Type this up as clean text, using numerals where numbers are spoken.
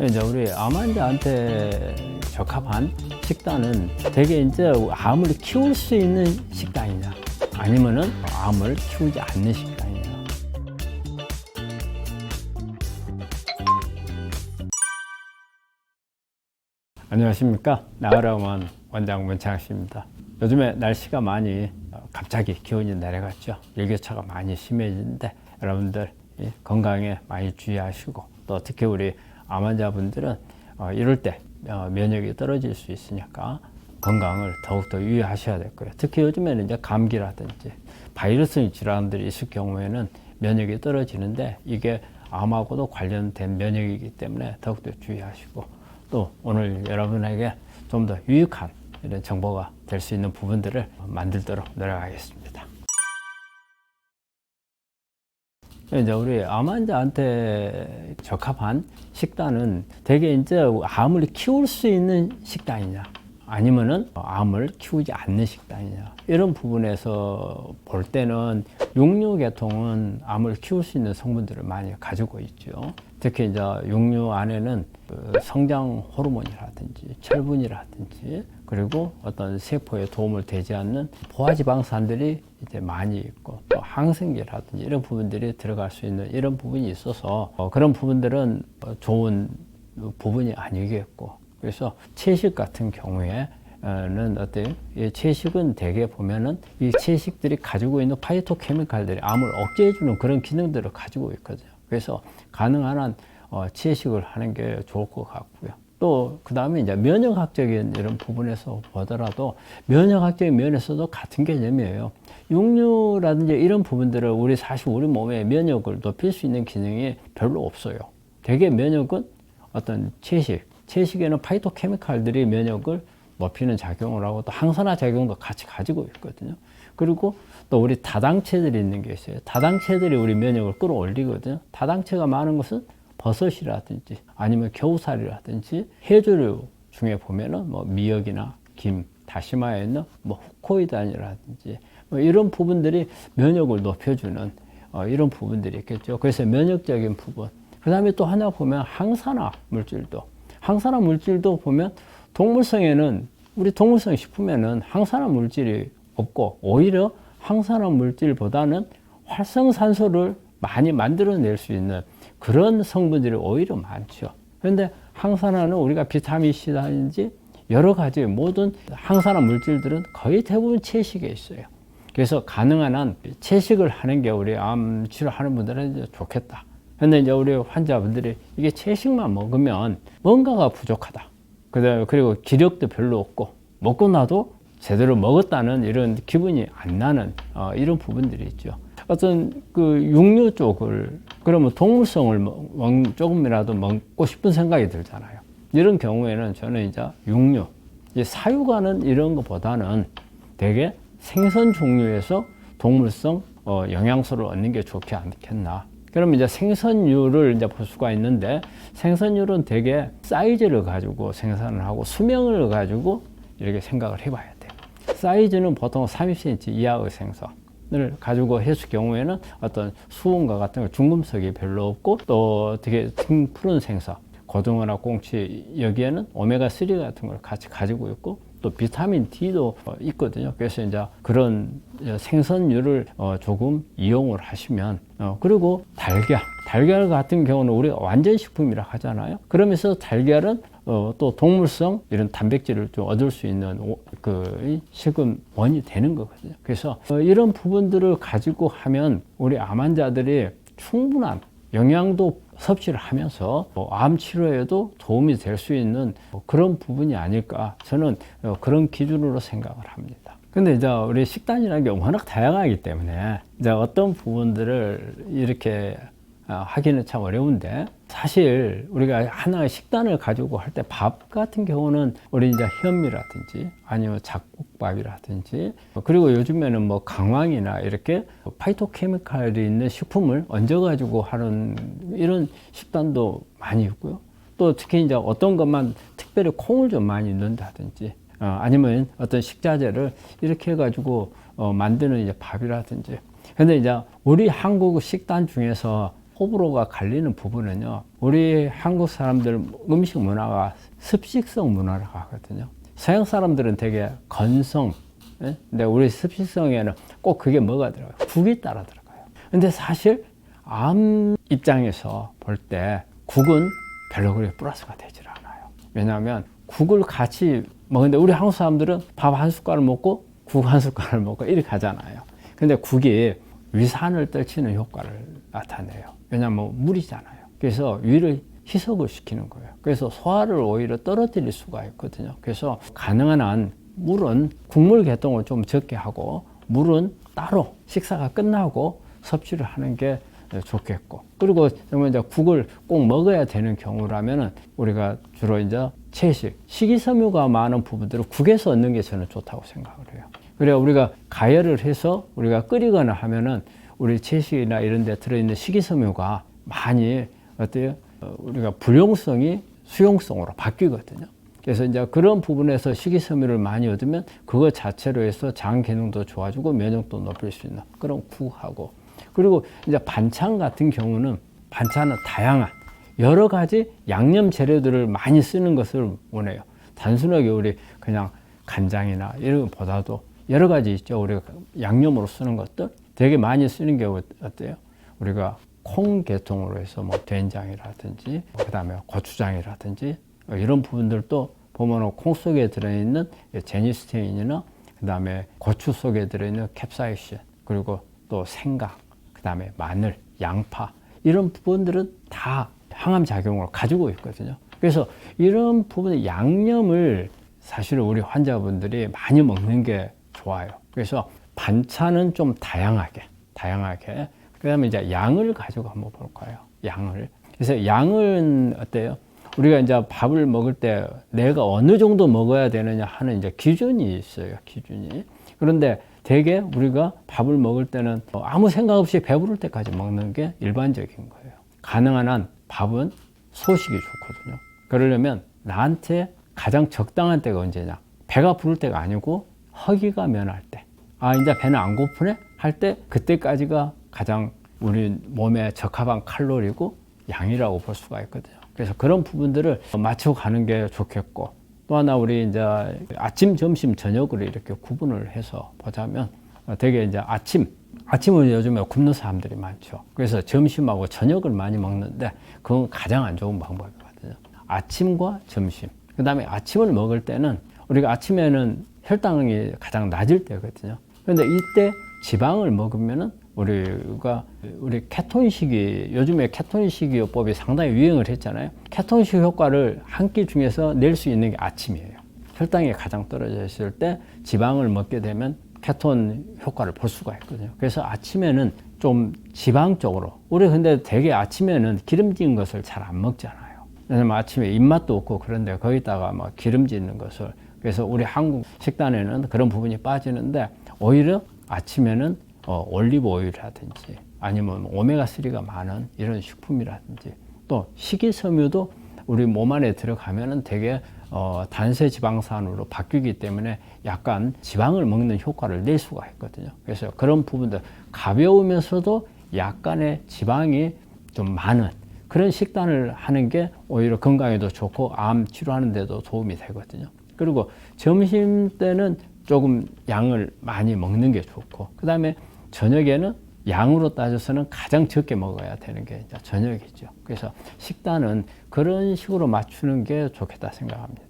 이제 우리 암 환자한테 적합한 식단은 대개 이제 암을 키울 수 있는 식단이냐, 아니면은 암을 키우지 않는 식단이냐. 안녕하십니까. 나으라만 원장 문창 씨입니다. 요즘에 날씨가 많이 갑자기 기온이 내려갔죠. 일교차가 많이 심해지는데 여러분들 건강에 많이 주의하시고, 또 특히 우리 암 환자분들은 이럴 때 면역이 떨어질 수 있으니까 건강을 더욱더 유의하셔야 될 거예요. 특히 요즘에는 이제 감기라든지 바이러스 질환들이 있을 경우에는 면역이 떨어지는데, 이게 암하고도 관련된 면역이기 때문에 더욱더 주의하시고, 또 오늘 여러분에게 좀 더 유익한 이런 정보가 될 수 있는 부분들을 만들도록 노력하겠습니다. 이제 우리 암 환자한테 적합한 식단은 대개 이제 암을 키울 수 있는 식단이냐, 아니면은 암을 키우지 않는 식단이냐, 이런 부분에서 볼 때는 육류 계통은 암을 키울 수 있는 성분들을 많이 가지고 있죠. 특히 이제 육류 안에는 성장 호르몬이라든지 철분이라든지, 그리고 어떤 세포에 도움을 되지 않는 포화지방산들이 이제 많이 있고, 또 항생제라든지 이런 부분들이 들어갈 수 있는 이런 부분이 있어서 그런 부분들은 좋은 부분이 아니겠고, 그래서 채식 같은 경우에는 어때요? 이 채식은 대개 보면은 이 채식들이 가지고 있는 파이토케미칼들이 암을 억제해주는 그런 기능들을 가지고 있거든요. 그래서 가능한 한 채식을 하는 게 좋을 것 같고요. 또 그 다음에 이제 면역학적인 이런 부분에서 보더라도 면역학적인 면에서도 같은 개념이에요. 육류라든지 이런 부분들을 사실 우리 몸에 면역을 높일 수 있는 기능이 별로 없어요. 대개 면역은 어떤 채식에는 파이토케미칼들이 면역을 높이는 작용을 하고, 또 항산화 작용도 같이 가지고 있거든요. 그리고 또 우리 다당체들이 있는 게 있어요. 다당체들이 우리 면역을 끌어올리거든요. 다당체가 많은 것은 버섯이라든지 아니면 겨우살이라든지 해조류 중에 보면은 뭐 미역이나 김, 다시마에 있는 뭐 후코이단이라든지 이런 부분들이 면역을 높여주는 이런 부분들이 있겠죠. 그래서 면역적인 부분. 그 다음에 또 하나 보면 항산화 물질도 보면 동물성에는, 우리 동물성 식품에는 항산화 물질이 없고, 오히려 항산화 물질보다는 활성산소를 많이 만들어낼 수 있는 그런 성분들이 오히려 많죠. 그런데 항산화는 우리가 비타민 C라든지 여러 가지 모든 항산화 물질들은 거의 대부분 채식에 있어요. 그래서 가능한 한 채식을 하는 게 우리 암 치료하는 분들은 이제 좋겠다. 근데 이제 우리 환자분들이 이게 채식만 먹으면 뭔가가 부족하다. 그리고 기력도 별로 없고, 먹고 나도 제대로 먹었다는 이런 기분이 안 나는 이런 부분들이 있죠. 어떤 그 육류 쪽을, 그러면 동물성을 조금이라도 먹고 싶은 생각이 들잖아요. 이런 경우에는 저는 이제 육류, 사육하는 이런 것보다는 되게 생선 종류에서 동물성 영양소를 얻는 게 좋지 않겠나. 그러면 이제 생선류를 이제 볼 수가 있는데, 생선류는 되게 사이즈를 가지고 생산을 하고 수명을 가지고 이렇게 생각을 해봐야 돼요. 사이즈는 보통 30cm 이하의 생선을 가지고 했을 경우에는 어떤 수은과 같은 거 중금속이 별로 없고, 또 되게 푸른 생선, 고등어나 꽁치, 여기에는 오메가3 같은 걸 같이 가지고 있고, 또 비타민 D도 있거든요. 그래서 이제 그런 생선류를 조금 이용을 하시면, 그리고 달걀 같은 경우는 우리가 완전식품이라 하잖아요. 그러면서 달걀은 또 동물성 이런 단백질을 좀 얻을 수 있는 그 식음원이 되는 거거든요. 그래서 이런 부분들을 가지고 하면 우리 암 환자들이 충분한 영양도 섭취를 하면서 암 치료에도 도움이 될 수 있는 그런 부분이 아닐까, 저는 그런 기준으로 생각을 합니다. 근데 이제 우리 식단이라는 게 워낙 다양하기 때문에 이제 어떤 부분들을 이렇게 하기는 참 어려운데, 사실 우리가 하나의 식단을 가지고 할 때 밥 같은 경우는 우리 이제 현미라든지 아니면 잡곡밥이라든지, 그리고 요즘에는 뭐 강황이나 이렇게 파이토케미칼이 있는 식품을 얹어 가지고 하는 이런 식단도 많이 있고요. 또 특히 이제 어떤 것만 특별히 콩을 좀 많이 넣는다든지, 아니면 어떤 식자재를 이렇게 해가지고 만드는 이제 밥이라든지. 근데 이제 우리 한국 식단 중에서 호불호가 갈리는 부분은요, 우리 한국 사람들 음식 문화가 습식성 문화라고 하거든요. 서양 사람들은 되게 건성, 예? 근데 우리 습식성에는 꼭 그게 뭐가 들어가요? 국이 따라 들어가요. 근데 사실 암 입장에서 볼 때 국은 별로 그렇게 플러스가 되질 않아요. 왜냐하면 국을 같이 먹는데 우리 한국 사람들은 밥 한 숟가락 먹고 국 한 숟가락 먹고 이렇게 하잖아요. 근데 국이 위산을 떨치는 효과를 나타내요. 왜냐하면 물이잖아요. 그래서 위를 희석을 시키는 거예요. 그래서 소화를 오히려 떨어뜨릴 수가 있거든요. 그래서 가능한 한 물은 국물 개통을 좀 적게 하고 물은 따로 식사가 끝나고 섭취를 하는 게 좋겠고, 그리고 이제 국을 꼭 먹어야 되는 경우라면은 우리가 주로 이제 채식, 식이섬유가 많은 부분들을 국에서 얻는 게 저는 좋다고 생각을 해요. 그래야 우리가 가열을 해서 우리가 끓이거나 하면은 우리 채식이나 이런 데 들어있는 식이섬유가 많이 어때요? 우리가 불용성이 수용성으로 바뀌거든요. 그래서 이제 그런 부분에서 식이섬유를 많이 얻으면 그거 자체로 해서 장 기능도 좋아지고 면역도 높일 수 있는 그런 국하고, 그리고 이제 반찬 같은 경우는 반찬은 다양한 여러 가지 양념 재료들을 많이 쓰는 것을 원해요. 단순하게 우리 그냥 간장이나 이런 것보다도 여러 가지 있죠. 우리가 양념으로 쓰는 것들 되게 많이 쓰는 게 어때요? 우리가 콩 계통으로 해서 뭐 된장이라든지 그다음에 고추장이라든지 이런 부분들도 보면 콩 속에 들어있는 제니스테인이나 그다음에 고추 속에 들어있는 캡사이신, 그리고 또 생강, 그다음에 마늘, 양파, 이런 부분들은 다 항암 작용을 가지고 있거든요. 그래서 이런 부분의 양념을 사실 우리 환자분들이 많이 먹는 게 좋아요. 그래서 반찬은 좀 다양하게. 그다음에 이제 양을 가지고 한번 볼까요? 양을. 그래서 양은 어때요? 우리가 이제 밥을 먹을 때 내가 어느 정도 먹어야 되느냐 하는 이제 기준이 있어요. 기준이. 그런데 대개 우리가 밥을 먹을 때는 아무 생각 없이 배부를 때까지 먹는 게 일반적인 거예요. 가능한 한 밥은 소식이 좋거든요. 그러려면 나한테 가장 적당한 때가 언제냐? 배가 부를 때가 아니고 허기가 면할 때. 아, 이제 배는 안 고프네? 할 때 그때까지가 가장 우리 몸에 적합한 칼로리고 양이라고 볼 수가 있거든요. 그래서 그런 부분들을 맞추고 가는 게 좋겠고, 또 하나 우리 이제 아침, 점심, 저녁으로 이렇게 구분을 해서 보자면 되게 이제 아침은 요즘에 굶는 사람들이 많죠. 그래서 점심하고 저녁을 많이 먹는데 그건 가장 안 좋은 방법이거든요. 아침과 점심. 그 다음에 아침을 먹을 때는 우리가 아침에는 혈당이 가장 낮을 때거든요. 그런데 이때 지방을 먹으면은 우리 케톤식이, 요즘에 케톤식이요법이 상당히 유행을 했잖아요. 케톤식 효과를 한 끼 중에서 낼 수 있는 게 아침이에요. 혈당이 가장 떨어져 있을 때 지방을 먹게 되면 케톤 효과를 볼 수가 있거든요. 그래서 아침에는 좀 지방 쪽으로, 우리 근데 되게 아침에는 기름진 것을 잘 안 먹잖아요. 왜냐면 아침에 입맛도 없고 그런데 거기다가 막 기름진 것을, 그래서 우리 한국 식단에는 그런 부분이 빠지는데 오히려 아침에는 올리브 오일이라든지 아니면 오메가3가 많은 이런 식품이라든지 또 식이섬유도 우리 몸 안에 들어가면은 되게 단세 지방산으로 바뀌기 때문에 약간 지방을 먹는 효과를 낼 수가 있거든요. 그래서 그런 부분들 가벼우면서도 약간의 지방이 좀 많은 그런 식단을 하는 게 오히려 건강에도 좋고 암 치료하는 데도 도움이 되거든요. 그리고 점심 때는 조금 양을 많이 먹는 게 좋고, 그 다음에 저녁에는 양으로 따져서는 가장 적게 먹어야 되는 게 이제 저녁이죠. 그래서 식단은 그런 식으로 맞추는 게 좋겠다 생각합니다.